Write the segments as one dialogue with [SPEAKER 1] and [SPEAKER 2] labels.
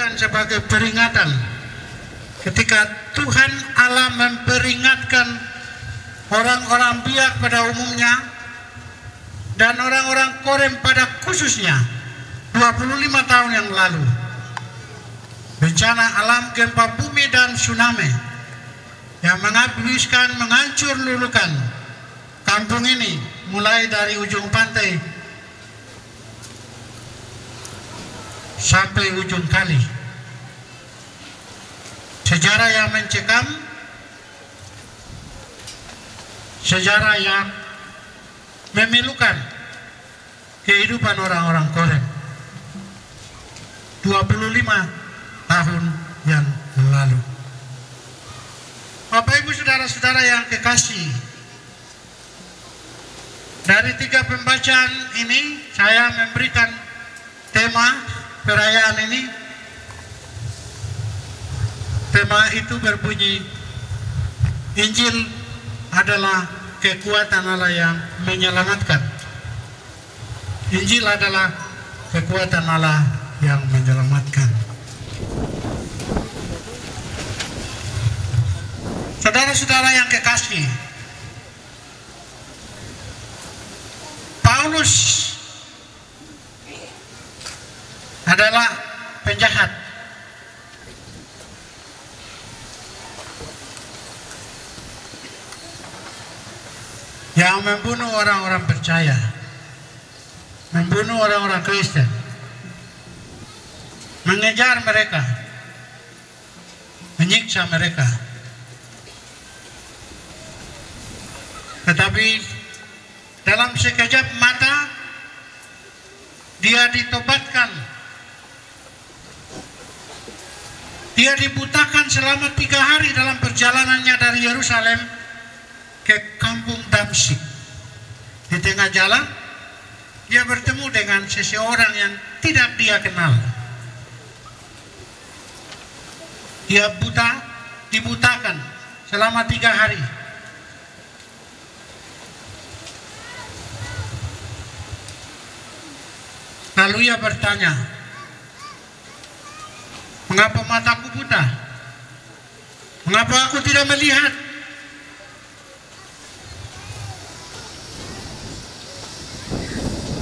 [SPEAKER 1] dijadikan sebagai peringatan ketika Tuhan Allah memperingatkan orang-orang Biak pada umumnya dan orang-orang Korem pada khususnya 25 tahun yang lalu. Bencana alam, gempa bumi dan tsunami yang menghabiskan, menghancur lulukan kampung ini mulai dari ujung pantai sampai ujung kali. Sejarah yang mencekam, sejarah yang memilukan kehidupan orang-orang Korem 25 tahun yang lalu. Bapak Ibu saudara-saudara yang kekasih, dari 3 pembacaan ini saya memberikan tema perayaan ini. Tema itu berbunyi, Injil adalah kekuatan Allah yang menyelamatkan. Injil adalah kekuatan Allah yang menyelamatkan. Saudara-saudara yang kekasih, Paulus adalah penjahat. Yang membunuh orang-orang percaya, membunuh orang-orang Kristen, mengejar mereka, menyiksa mereka. Tetapi dalam sekejap mata dia ditobatkan. Dia dibutakan selama 3 hari dalam perjalanannya dari Yerusalem ke kampung Damsyik. Di tengah jalan dia bertemu dengan seseorang yang tidak dia kenal. Dia dibutakan selama 3 hari. Lalu ia bertanya, mengapa mataku buta? Mengapa aku tidak melihat?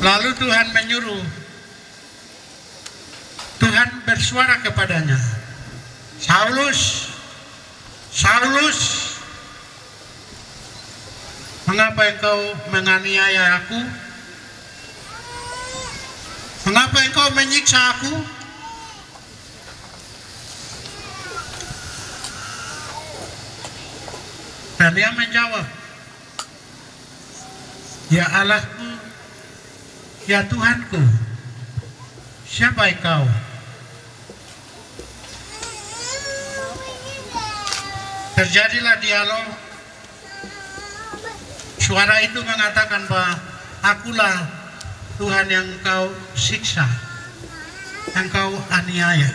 [SPEAKER 1] Lalu Tuhan menyuruh, Tuhan bersuara kepadanya, Saulus, Saulus, mengapa engkau menganiaya aku? Mengapa engkau menyiksa aku? Dan dia menjawab, ya Allahku, ya Tuhanku, siapa engkau? Terjadilah dialog. Suara itu mengatakan bahwa akulah Tuhan yang engkau siksa, engkau aniaya.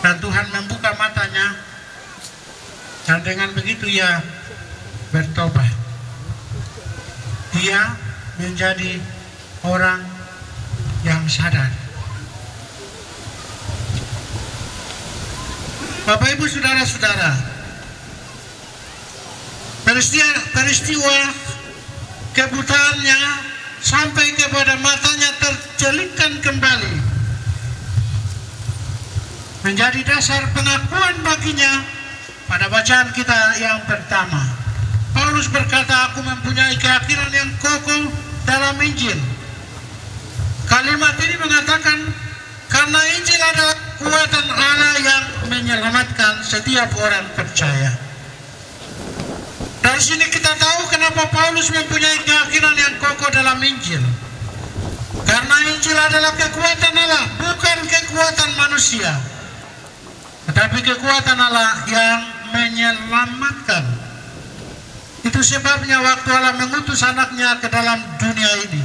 [SPEAKER 1] Dan Tuhan membuka matanya, dan dengan begitu ia bertobat. Dia menjadi orang yang sadar. Bapak Ibu saudara-saudara, peristiwa kebutaannya sampai kepada matanya tercelikkan kembali menjadi dasar pengakuan baginya pada bacaan kita yang pertama. Paulus berkata, aku mempunyai keyakinan yang kokoh dalam Injil. Kalimat ini mengatakan karena Injil adalah kekuatan Allah yang menyelamatkan setiap orang percaya. Dari sini kita tahu kenapa Paulus mempunyai keyakinan yang kokoh dalam Injil. Karena Injil adalah kekuatan Allah, bukan kekuatan manusia, tetapi kekuatan Allah yang menyelamatkan. Itu sebabnya waktu Allah mengutus anaknya ke dalam dunia ini,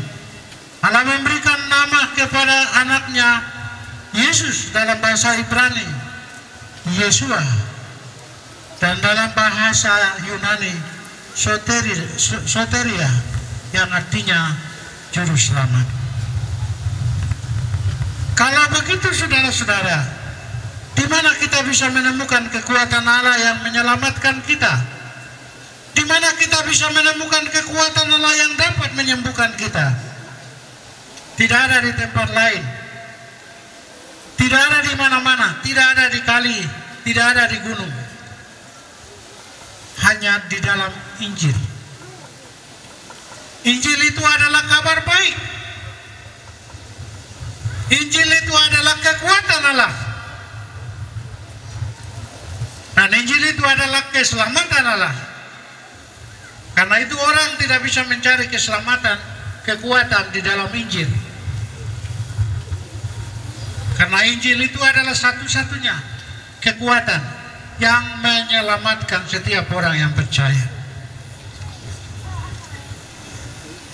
[SPEAKER 1] Allah memberikan nama kepada anaknya Yesus dalam bahasa Ibrani, Yeshua, dan dalam bahasa Yunani, Soteria. yang artinya juru selamat. Kalau begitu saudara-saudara, di mana kita bisa menemukan kekuatan Allah yang menyelamatkan kita? Di mana kita bisa menemukan kekuatan Allah yang dapat menyembuhkan kita? Tidak ada di tempat lain. Tidak ada di mana-mana, tidak ada di kali, tidak ada di gunung. Hanya di dalam Injil. Injil itu adalah kabar baik. Injil itu adalah kekuatan Allah. Dan Injil itu adalah keselamatan Allah. Karena itu orang tidak bisa mencari keselamatan, kekuatan di dalam Injil. Karena Injil itu adalah satu-satunya kekuatan yang menyelamatkan setiap orang yang percaya.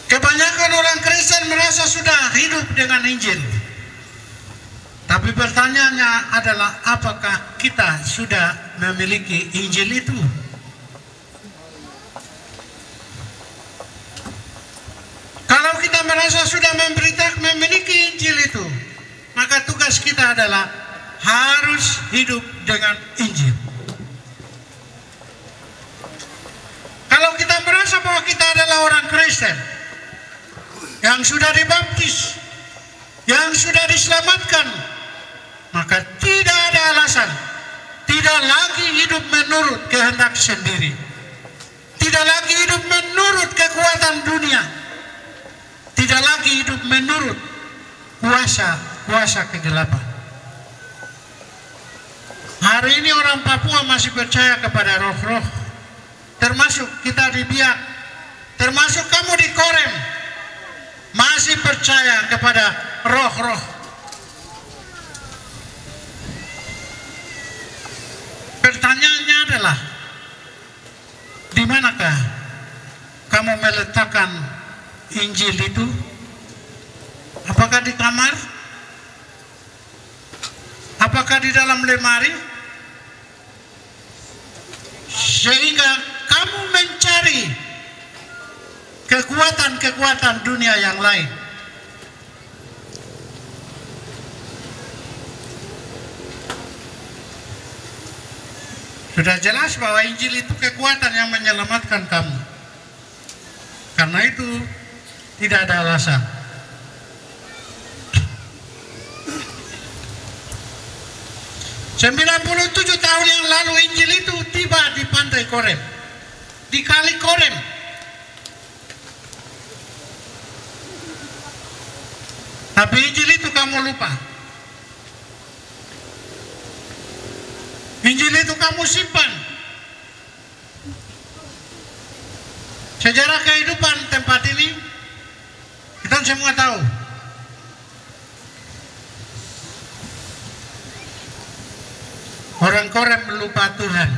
[SPEAKER 1] Kebanyakan orang Kristen merasa sudah hidup dengan Injil. Tapi pertanyaannya adalah, apakah kita sudah memiliki Injil itu? Kalau kita merasa sudah memiliki Injil itu, maka tugas kita adalah harus hidup dengan Injil. Kalau kita merasa bahwa kita adalah orang Kristen yang sudah dibaptis, yang sudah diselamatkan, maka tidak ada alasan tidak lagi hidup menurut kehendak sendiri, tidak lagi hidup menurut kekuatan dunia, tidak lagi hidup menurut kuasa kegelapan. Hari ini orang Papua masih percaya kepada roh-roh, termasuk kita di Biak, termasuk kamu di Korem, masih percaya kepada roh-roh. Pertanyaannya adalah, di manakah kamu meletakkan Injil itu? Apakah di kamar? Apakah di dalam lemari? Sehingga kamu mencari kekuatan-kekuatan dunia yang lain. Sudah jelas bahwa Injil itu kekuatan yang menyelamatkan kamu. Karena itu tidak ada alasan. "97 tahun yang lalu Injil itu tiba di pantai Korem, di kali Korem. Tapi Injil itu kamu lupa. Injil itu kamu simpan. Sejarah kehidupan tempat ini kita semua tahu. Orang Korem lupa Tuhan.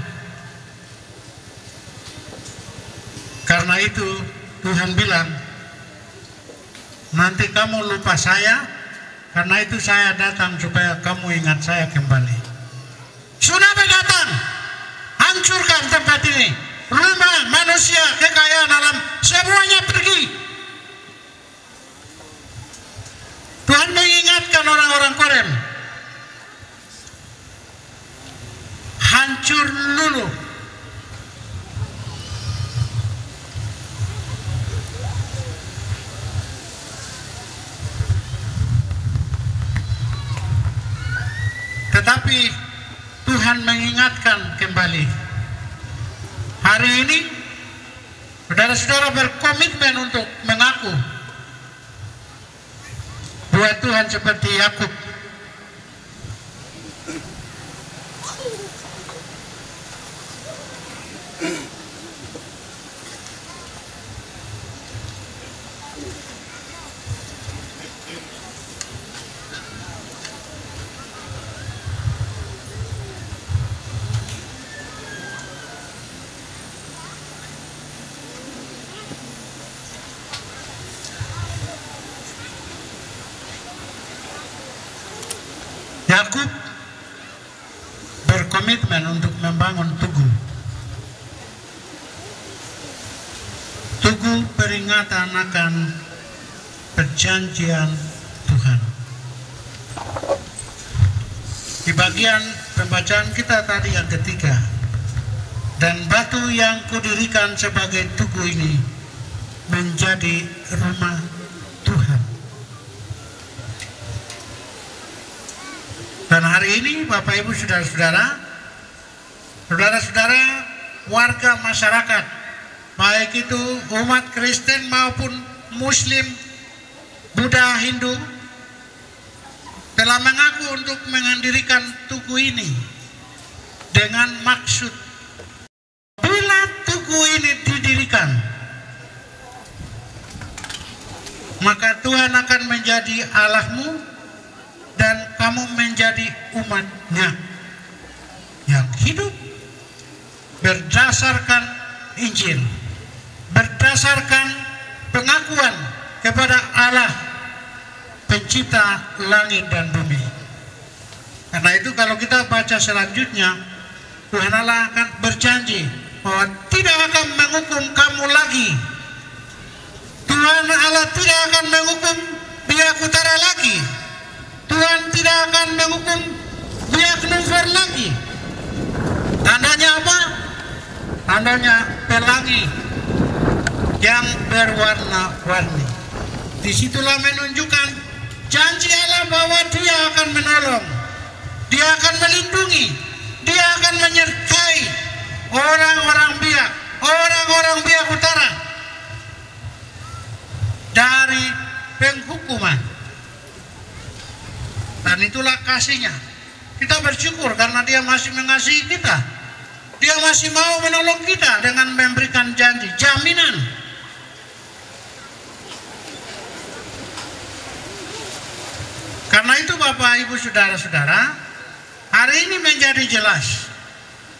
[SPEAKER 1] Karena itu Tuhan bilang, nanti kamu lupa saya, karena itu saya datang supaya kamu ingat saya kembali. Tsunami datang, hancurkan tempat ini, rumah, manusia, kekayaan alam, semuanya pergi. Tuhan mengingatkan orang-orang Korem, hancur luluh. Tetapi Tuhan mengingatkan kembali. Hari ini saudara-saudara berkomitmen untuk mengaku buat Tuhan seperti Yakub. Yakub berkomitmen untuk membangun tugu peringatan peringatan akan perjanjian Tuhan. Di bagian pembacaan kita tadi yang ketiga, dan batu yang kudirikan sebagai tugu ini menjadi rumah Tuhan. Dan hari ini Bapak Ibu saudara-saudara, saudara-saudara warga masyarakat, baik itu umat Kristen maupun Muslim, Buddha, Hindu, telah mengaku untuk mendirikan tugu ini dengan maksud bila tugu ini didirikan, maka Tuhan akan menjadi Allahmu dan kamu menjadi umatnya yang hidup berdasarkan Injil, berdasarkan pengakuan kepada Allah pencipta langit dan bumi. Karena itu kalau kita baca selanjutnya, Tuhan Allah akan berjanji bahwa tidak akan menghukum kamu lagi. Tuhan Allah tidak akan menghukum pihak utara lagi. Tuhan tidak akan menghukum pihak Nuswar lagi. Tandanya apa? Tandanya pelangi yang berwarna-warni. Disitulah menunjukkan janji Allah bahwa Dia akan menolong, Dia akan melindungi, Dia akan menyertai orang-orang biak utara dari penghukuman. Dan itulah kasih-Nya. Kita bersyukur karena Dia masih mengasihi kita. Dia masih mau menolong kita dengan memberikan janji, jaminan. Karena itu Bapak Ibu saudara-saudara, hari ini menjadi jelas.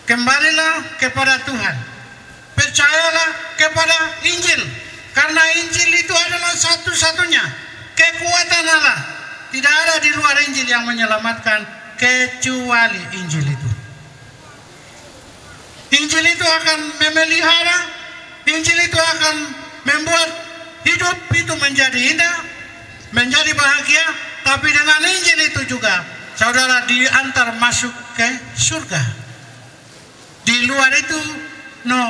[SPEAKER 1] Kembalilah kepada Tuhan. Percayalah kepada Injil. Karena Injil itu adalah satu-satunya kekuatan Allah. Tidak ada di luar Injil yang menyelamatkan kecuali Injil itu. Injil itu akan memelihara, Injil itu akan membuat hidup itu menjadi indah, menjadi bahagia. Tapi dengan Injil itu juga saudara diantar masuk ke surga. Di luar itu no.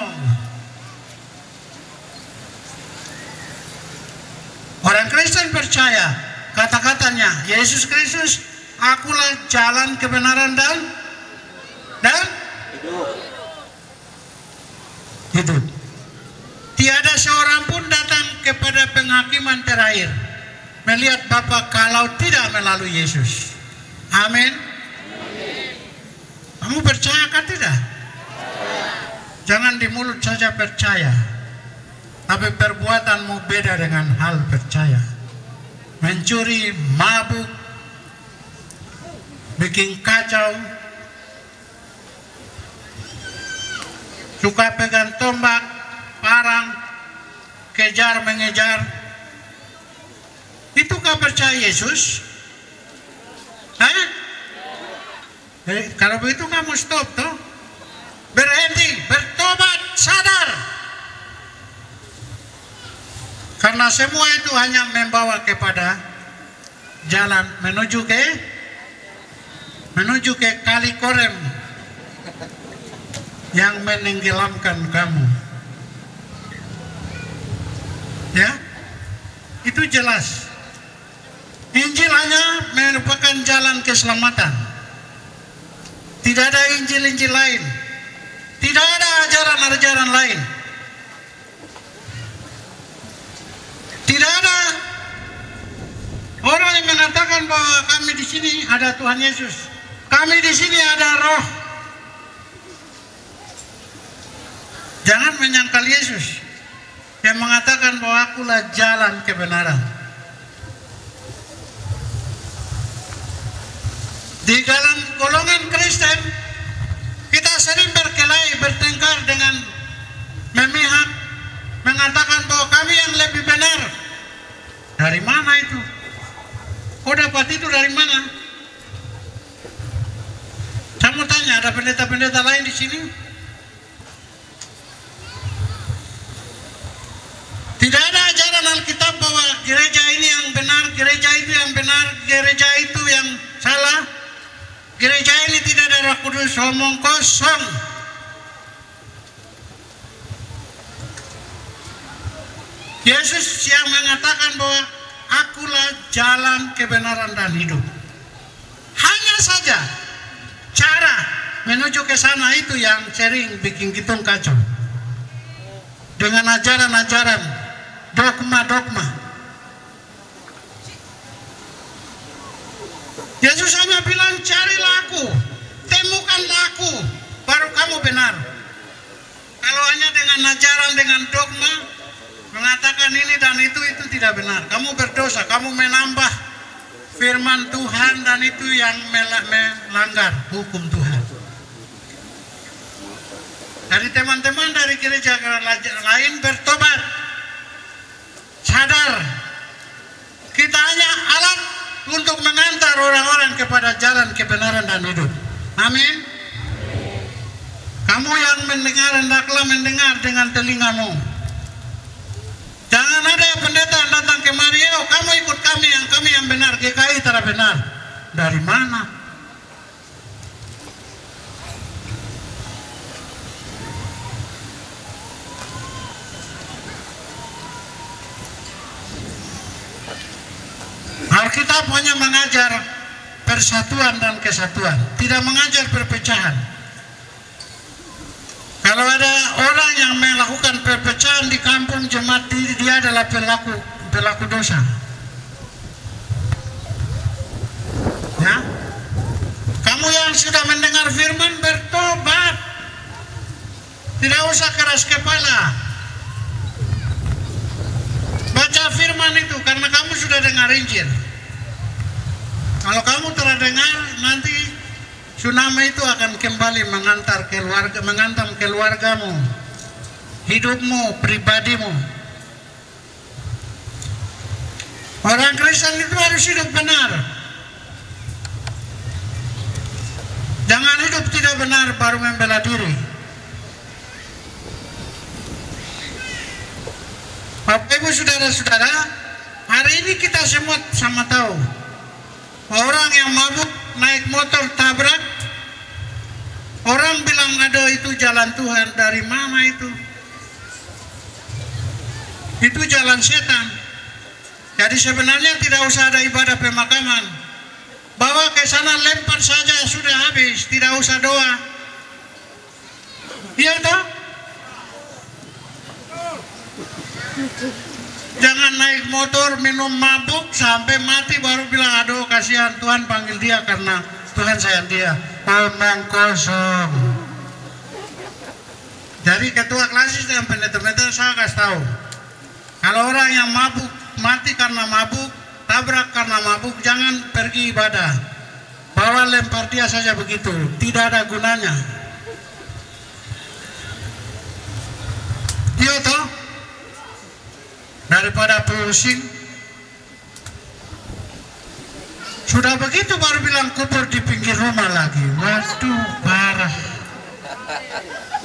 [SPEAKER 1] Orang Kristen percaya kata-katanya Yesus Kristus, akulah jalan kebenaran dan hidup. Tiada seorang pun datang kepada penghakiman terakhir melihat Bapa kalau tidak melalui Yesus. Amin. Kamu percaya kan tidak? Jangan di mulut saja percaya, tapi perbuatanmu beda dengan hal percaya. Mencuri, mabuk, bikin kacau, suka pegang tombak, parang, kejar mengejar. Itukah percaya Yesus? Hah? Kalau begitu kamu stop toh. Berhenti, bertobat, sadar. Karena semua itu hanya membawa kepada jalan menuju ke kali Korem yang menenggelamkan kamu. Ya, itu jelas. Injil hanya merupakan jalan keselamatan. Tidak ada Injil-Injil lain. Tidak ada ajaran-ajaran lain. Tidak ada orang yang mengatakan bahwa kami di sini ada Tuhan Yesus. Kami di sini ada Roh. Jangan menyangkal Yesus yang mengatakan bahwa akulah jalan kebenaran. Di dalam golongan Kristen kita sering berkelahi, bertengkar dengan memihak, mengatakan bahwa kami yang lebih benar. Dari mana itu? Kau dapat itu dari mana? Saya mau tanya, ada pendeta-pendeta lain di sini? Tidak ada ajaran Alkitab bahwa gereja ini yang benar, gereja itu yang benar, gereja itu yang salah. Gereja ini tidak ada Roh Kudus, omong kosong. Yesus yang mengatakan bahwa akulah jalan, kebenaran, dan hidup. Hanya saja cara menuju ke sana itu yang sering bikin kita kacau. Dengan ajaran-ajaran, dogma-dogma. Yesus hanya bilang, carilah aku, temukanlah aku, baru kamu benar. Kalau hanya dengan ajaran, dengan dogma, mengatakan ini dan itu tidak benar. Kamu berdosa, kamu menambah firman Tuhan, dan itu yang melanggar hukum Tuhan. Dari teman-teman dari gereja lain bertobat, sadar kita hanya alat untuk mengantar orang-orang kepada jalan kebenaran dan hidup. Amin. Kamu yang mendengar, hendaklah mendengar dengan telingamu. Jangan ada pendeta yang datang kemari, oh kamu ikut kami yang benar, GKI tidak benar. Dari mana? Alkitab hanya mengajar persatuan dan kesatuan, tidak mengajar perpecahan. Kalau ada orang yang melakukan perpecahan di kampung jemaat, dia adalah pelaku dosa. Ya, kamu yang sudah mendengar firman bertobat, tidak usah keras kepala. Baca firman itu karena kamu sudah dengar Injil. Kalau kamu telah dengar, nanti tsunami itu akan kembali menghantam keluargamu, hidupmu, pribadimu. Orang Kristen itu harus hidup benar. Jangan hidup tidak benar baru membela diri. Bapak Ibu saudara-saudara, hari ini kita semua sama tahu orang yang mabuk naik motor tabrak, orang bilang ada itu jalan Tuhan. Dari mana itu? Itu jalan setan. Jadi sebenarnya tidak usah ada ibadah pemakaman, bawa ke sana, lempar saja, sudah habis, tidak usah doa. Iya toh? Jangan naik motor minum mabuk sampai mati baru bilang aduh kasihan Tuhan panggil dia karena Tuhan sayang dia. Omong kosong. Jadi ketua klasis dan pendeta-pendeta saya kasih tahu, kalau orang yang mabuk mati karena mabuk, tabrak karena mabuk, jangan pergi ibadah, bawa lempar dia saja begitu, tidak ada gunanya. Iya toh? Daripada pusing. Sudah begitu baru bilang kubur di pinggir rumah lagi. Waduh, parah.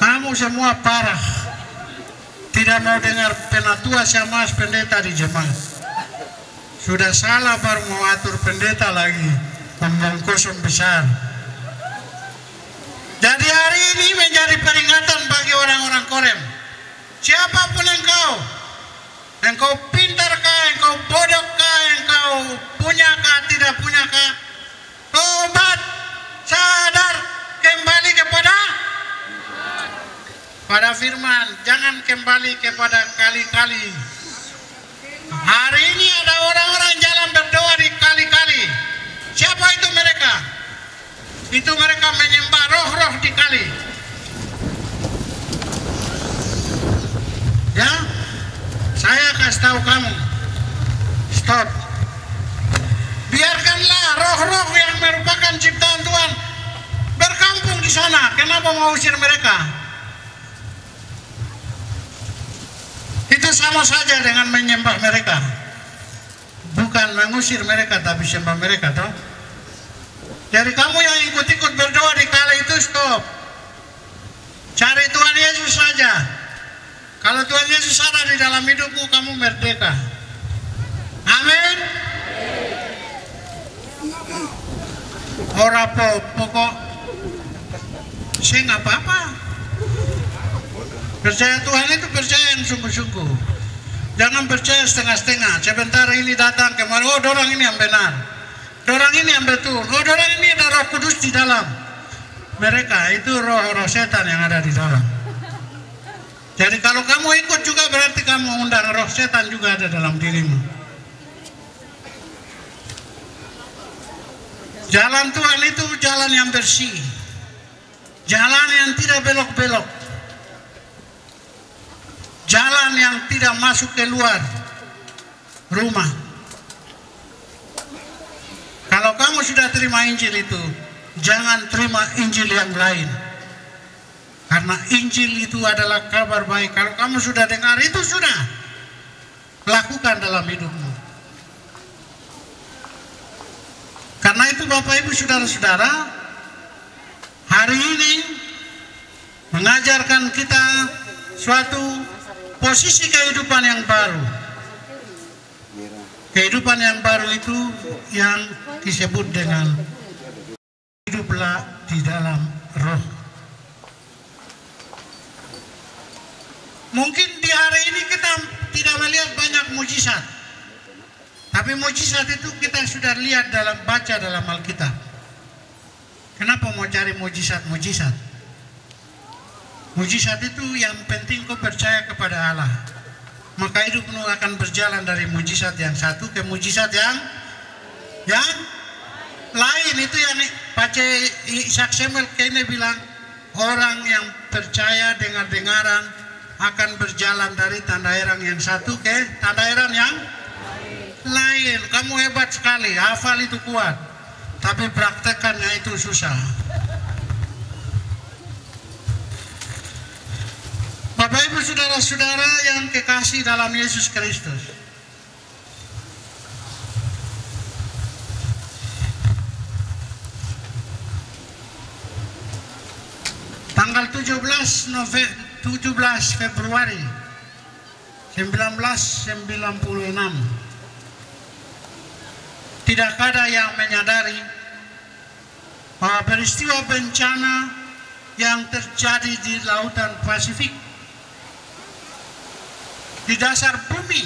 [SPEAKER 1] Kamu semua parah. Tidak mau dengar penatua sama pendeta di jemaat. Sudah salah baru mau atur pendeta lagi. Omong kosong besar. Jadi hari ini menjadi peringatan bagi orang-orang Korem. Siapapun engkau pintarkah, engkau bodohkah, engkau punyakah, tidak punyakah, tobat, sadar, kembali kepada firman, jangan kembali kepada kali-kali. Hari ini ada orang-orang jalan berdoa di kali-kali. Siapa itu mereka? Itu mereka menyembah roh-roh di kali. Ya, saya kasih tahu kamu, stop. Biarkanlah roh-roh yang merupakan ciptaan Tuhan berkampung di sana. Kenapa mau usir mereka? Itu sama saja dengan menyembah mereka. Bukan mengusir mereka, tapi sembah mereka, toh. Jadi kamu yang ikut-ikut berdoa di kala itu, stop. Cari Tuhan Yesus saja. Kalau Tuhan Yesus ada di dalam hidupmu, kamu merdeka. Amin. Ora pokok saya nggak apa-apa. Percaya Tuhan itu percaya yang sungguh-sungguh. Jangan percaya setengah-setengah. Sebentar ini datang kemarin, oh dorang ini yang benar, dorang ini yang betul, oh dorang ini ada Roh Kudus di dalam. Mereka itu roh-roh setan yang ada di dalam. Jadi kalau kamu ikut juga berarti kamu undang roh setan juga ada dalam dirimu. Jalan Tuhan itu jalan yang bersih, jalan yang tidak belok-belok, jalan yang tidak masuk ke luar rumah. Kalau kamu sudah terima Injil itu, jangan terima Injil yang lain. Karena Injil itu adalah kabar baik. Kalau kamu sudah dengar itu, sudah lakukan dalam hidupmu. Karena itu Bapak Ibu Saudara-saudara, hari ini mengajarkan kita suatu posisi kehidupan yang baru. Kehidupan yang baru itu yang disebut dengan hiduplah di dalam roh. Mungkin di hari ini kita tidak melihat banyak mujizat, tapi mujizat itu kita sudah lihat baca dalam Alkitab. Kenapa mau cari mujizat? Mujizat itu yang penting kau percaya kepada Allah, maka hidupmu akan berjalan dari mujizat yang satu ke mujizat yang lain. Itu yang baca Ishak Samuel Kene bilang, orang yang percaya dengar-dengaran akan berjalan dari tanda heran yang satu ke tanda heran yang lain. Kamu hebat sekali, hafal itu kuat, tapi praktekannya itu susah. Bapak Ibu Saudara-saudara yang kekasih dalam Yesus Kristus, tanggal 17 Februari 1996, tidak ada yang menyadari bahwa peristiwa bencana yang terjadi di Lautan Pasifik, di dasar bumi,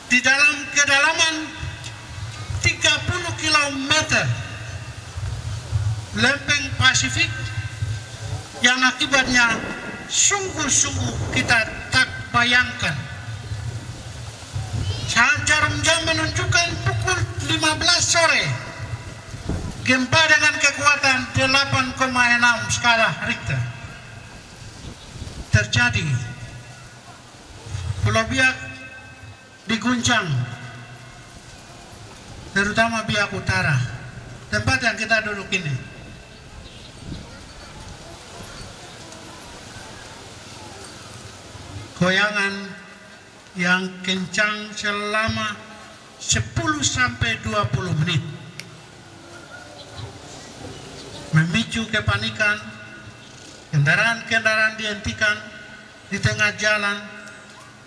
[SPEAKER 1] di dalam kedalaman 30 km lempeng Pasifik, yang akibatnya sungguh-sungguh kita tak bayangkan. Saat jarum jam menunjukkan pukul 15 sore, gempa dengan kekuatan 8,6 skala Richter terjadi. Pulau Biak diguncang, terutama Biak Utara, tempat yang kita duduk ini. Goyangan yang kencang selama 10 sampai 20 menit, memicu kepanikan. Kendaraan-kendaraan dihentikan di tengah jalan.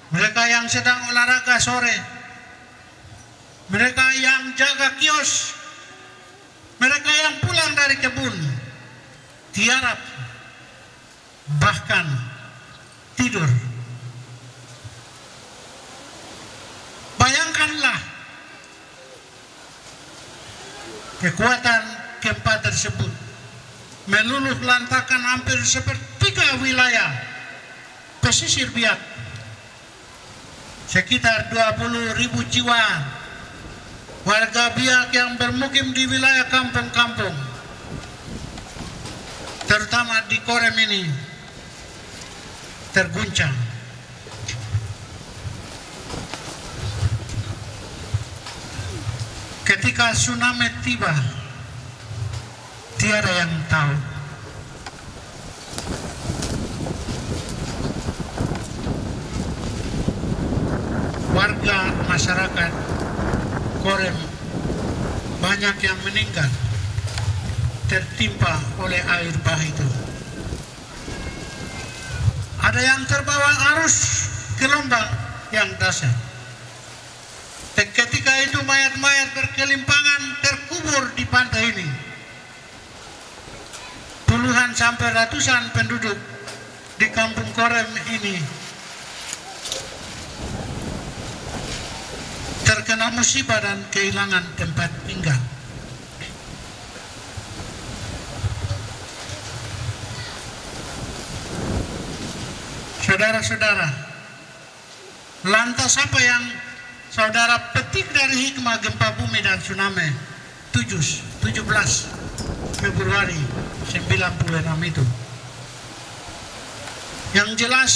[SPEAKER 1] Mereka yang sedang olahraga sore, mereka yang jaga kios, mereka yang pulang dari kebun, tiarap, bahkan tidur. Bayangkanlah kekuatan gempa tersebut meluluh lantakan hampir sepertiga wilayah pesisir Biak, sekitar 20.000 jiwa warga Biak yang bermukim di wilayah kampung-kampung, terutama di Korem ini, terguncang. Ketika tsunami tiba, tiada yang tahu. Warga masyarakat Korem banyak yang meninggal tertimpa oleh air bah itu. Ada ada yang terbawa arus gelombang yang dahsyat. Ketika itu mayat-mayat berkelimpangan terkubur di pantai ini. Puluhan sampai ratusan penduduk di kampung Korem ini terkena musibah dan kehilangan tempat tinggal. Saudara-saudara, lantas apa yang saudara petik dari hikmah gempa bumi dan tsunami 17 Februari 96 itu? Yang jelas,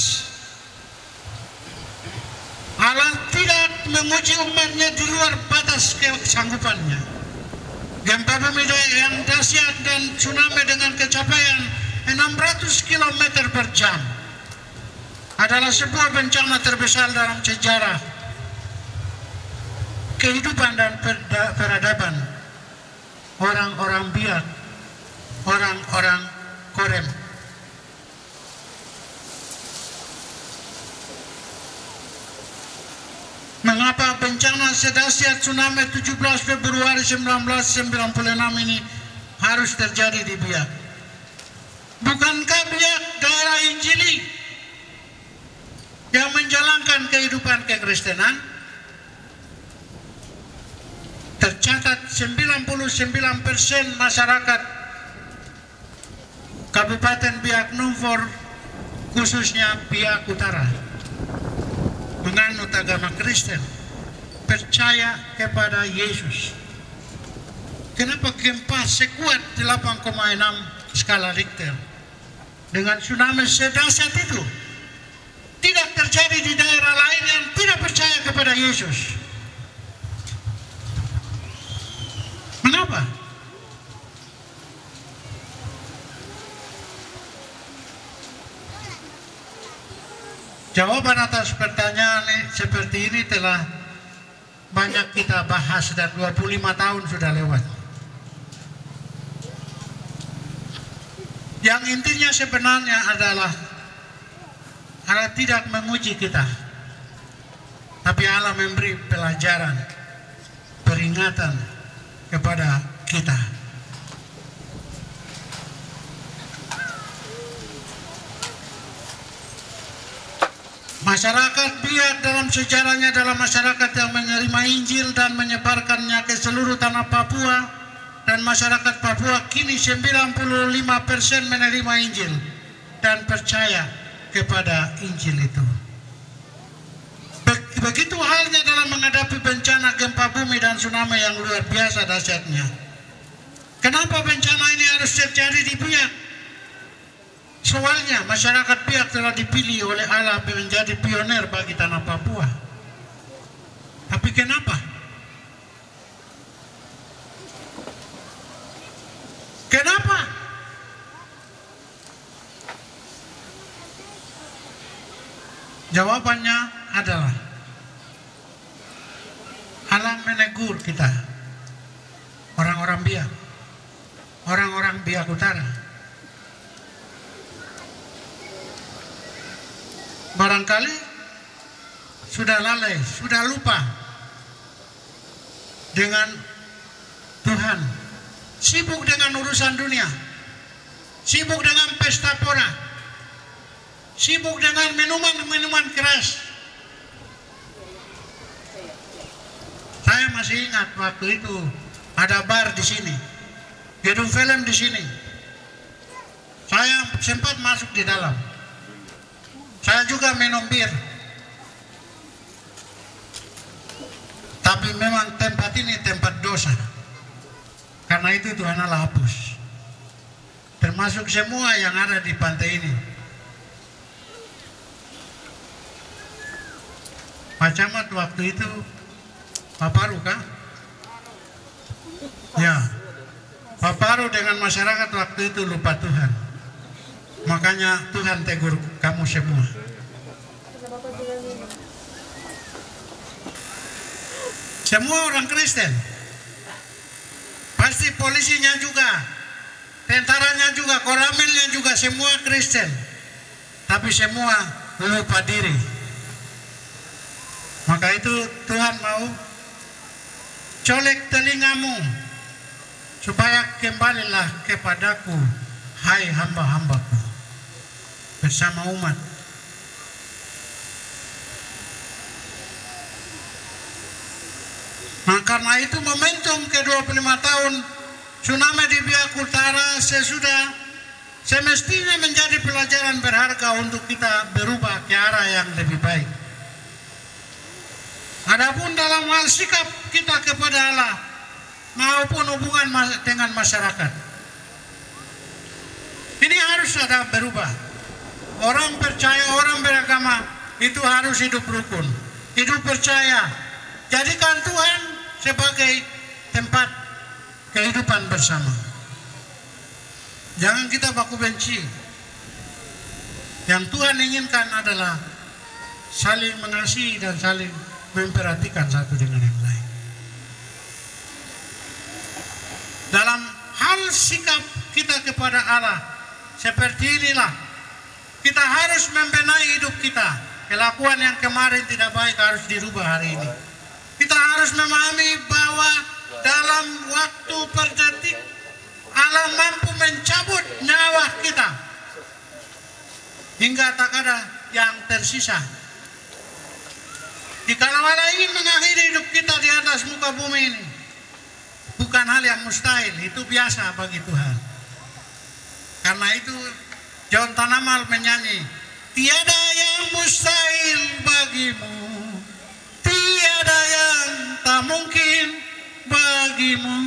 [SPEAKER 1] Allah tidak menguji umatnya di luar batas kesanggupannya. Gempa bumi yang dahsyat dan tsunami dengan kecepatan 600 km per jam adalah sebuah bencana terbesar dalam sejarah kehidupan dan peradaban orang-orang Biak, orang-orang Korem. Mengapa bencana sedahsyat tsunami 17 Februari 1996 ini harus terjadi di Biak? Bukankah Biak daerah Injili yang menjalankan kehidupan kekristenan? Tercatat 99% masyarakat Kabupaten Biak Numfor, khususnya Biak Utara, menganut agama Kristen, percaya kepada Yesus. Kenapa gempa sekuat 8,6 skala Richter dengan tsunami sedahsyat itu tidak terjadi di daerah lain yang tidak percaya kepada Yesus? Mengapa? Jawaban atas pertanyaan seperti ini telah banyak kita bahas dan 25 tahun sudah lewat. Yang intinya sebenarnya adalah Allah tidak menguji kita, tapi Allah memberi pelajaran, peringatan kepada kita. Masyarakat Biak dalam sejarahnya adalah masyarakat yang menerima Injil dan menyebarkannya ke seluruh tanah Papua, dan masyarakat Papua kini 95% menerima Injil dan percaya kepada Injil itu. Begitu halnya dalam menghadapi bencana gempa bumi dan tsunami yang luar biasa dahsyatnya. Kenapa bencana ini harus terjadi di Biak? Soalnya masyarakat Biak telah dipilih oleh Allah menjadi pionir bagi tanah Papua. Tapi kenapa? Kenapa? Jawabannya adalah Allah menegur kita, orang-orang Biak, orang-orang Biak Utara. Barangkali sudah lalai, sudah lupa dengan Tuhan, sibuk dengan urusan dunia, sibuk dengan pesta pora, sibuk dengan minuman-minuman keras. Saya masih ingat waktu itu ada bar di sini, gedung film di sini. Saya sempat masuk di dalam. Saya juga minum bir. Tapi memang tempat ini tempat dosa. Karena itu Tuhan Allah hapus. Termasuk semua yang ada di pantai ini. Pak Camat waktu itu Pak Paru kah? Ya, Pak Paru dengan masyarakat waktu itu lupa Tuhan. Makanya Tuhan tegur kamu semua. Semua orang Kristen. Pasti polisinya juga, tentaranya juga, koramilnya juga semua Kristen. tapi semua lupa diri. Maka itu Tuhan mau colek telingamu supaya kembalilah kepadaku, hai hamba-hambaku, bersama umat. Nah, karena itu momentum ke-25 tahun tsunami di Biak Utara sesudah semestinya menjadi pelajaran berharga untuk kita berubah ke arah yang lebih baik. Adapun dalam hal sikap kita kepada Allah maupun hubungan dengan masyarakat, ini harus ada berubah. Orang percaya, orang beragama itu harus hidup rukun, hidup percaya. Jadikan Tuhan sebagai tempat kehidupan bersama. Jangan kita baku benci. Yang Tuhan inginkan adalah saling mengasihi dan saling memperhatikan satu dengan yang lain. Dalam hal sikap kita kepada Allah seperti inilah kita harus membenahi hidup kita. Kelakuan yang kemarin tidak baik harus dirubah hari ini. Kita harus memahami bahwa dalam waktu per detik Allah mampu mencabut nyawa kita hingga tak ada yang tersisa. Jikalau Allah ingin mengakhiri hidup kita di atas muka bumi ini, bukan hal yang mustahil, itu biasa bagi Tuhan. Karena itu John Tanamal menyanyi, tiada yang mustahil bagimu, tiada yang tak mungkin bagimu.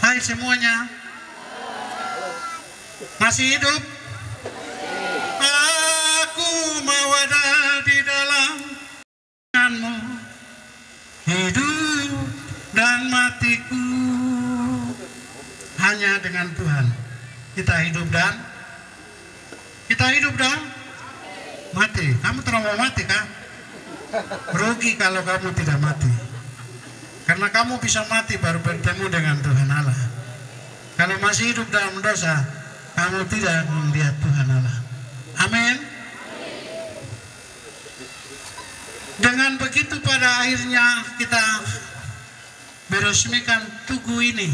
[SPEAKER 1] Hai semuanya, masih hidup? Aku mau ada di dalam tanganmu, hidup dan matiku hanya dengan Tuhan. Kita hidup dan mati. Kamu terlalu mau mati kah? Rugi kalau kamu tidak mati. Karena kamu bisa mati baru bertemu dengan Tuhan Allah. Kalau masih hidup dalam dosa, kamu tidak melihat Tuhan Allah. Amin. Dengan begitu pada akhirnya kita meresmikan Tugu ini.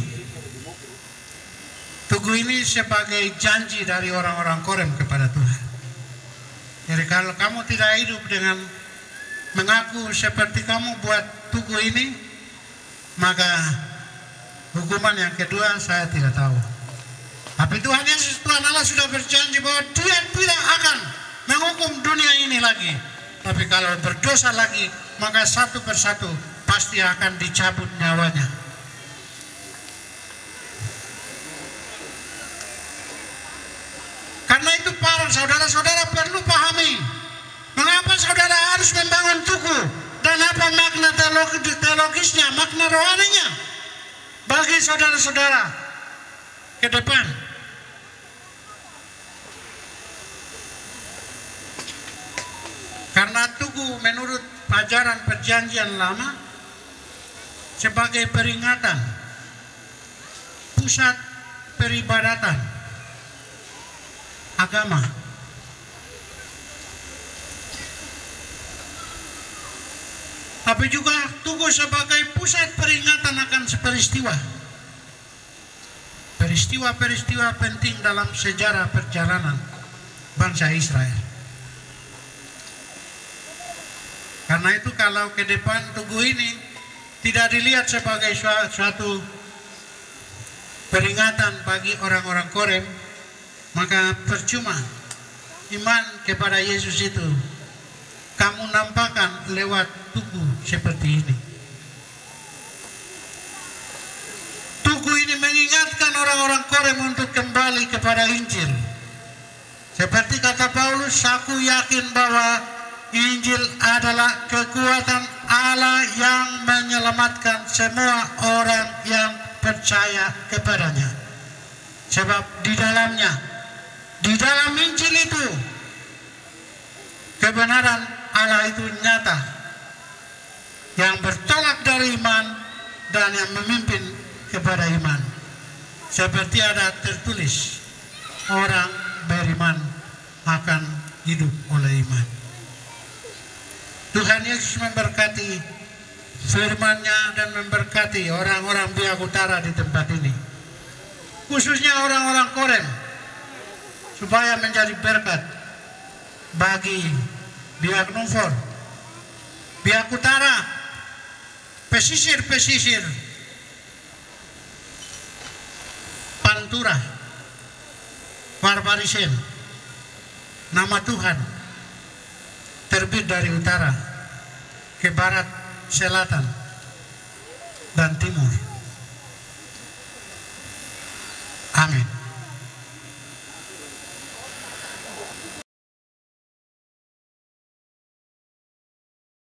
[SPEAKER 1] Tugu ini sebagai janji dari orang-orang Korem kepada Tuhan. Jadi kalau kamu tidak hidup dengan mengaku seperti kamu buat Tugu ini, maka hukuman yang kedua saya tidak tahu. Tapi Tuhan Yesus, Tuhan Allah sudah berjanji bahwa Dia tidak akan menghukum dunia ini lagi. Tapi kalau berdosa lagi, maka satu persatu pasti akan dicabut nyawanya. Karena itu para saudara-saudara perlu pahami mengapa saudara harus membangun tugu dan apa makna teologisnya, makna rohaninya bagi saudara-saudara ke depan. Karena tugu menurut ajaran perjanjian lama sebagai peringatan, pusat peribadatan agama. Tapi juga tugu sebagai pusat peringatan akan peristiwa penting dalam sejarah perjalanan bangsa Israel. Karena itu kalau ke depan tugu ini tidak dilihat sebagai suatu peringatan bagi orang-orang Korem, maka percuma iman kepada Yesus itu kamu nampakkan lewat tugu seperti ini. Tugu ini mengingatkan orang-orang Korem untuk kembali kepada Injil. Seperti kata Paulus, aku yakin bahwa Injil adalah kekuatan Allah yang menyelamatkan semua orang yang percaya kepadanya. Sebab di dalam Injil itu kebenaran Allah itu nyata, yang bertolak dari iman dan yang memimpin kepada iman. Seperti ada tertulis, orang beriman akan hidup oleh iman. Tuhan Yesus memberkati firman-Nya dan memberkati orang-orang Biak Utara di tempat ini, khususnya orang-orang Korem, supaya menjadi berkat bagi Biak Numfor, Biak Utara, pesisir-pesisir Pantura, Barbarisen. Nama Tuhan terbit dari utara ke barat, selatan, dan timur.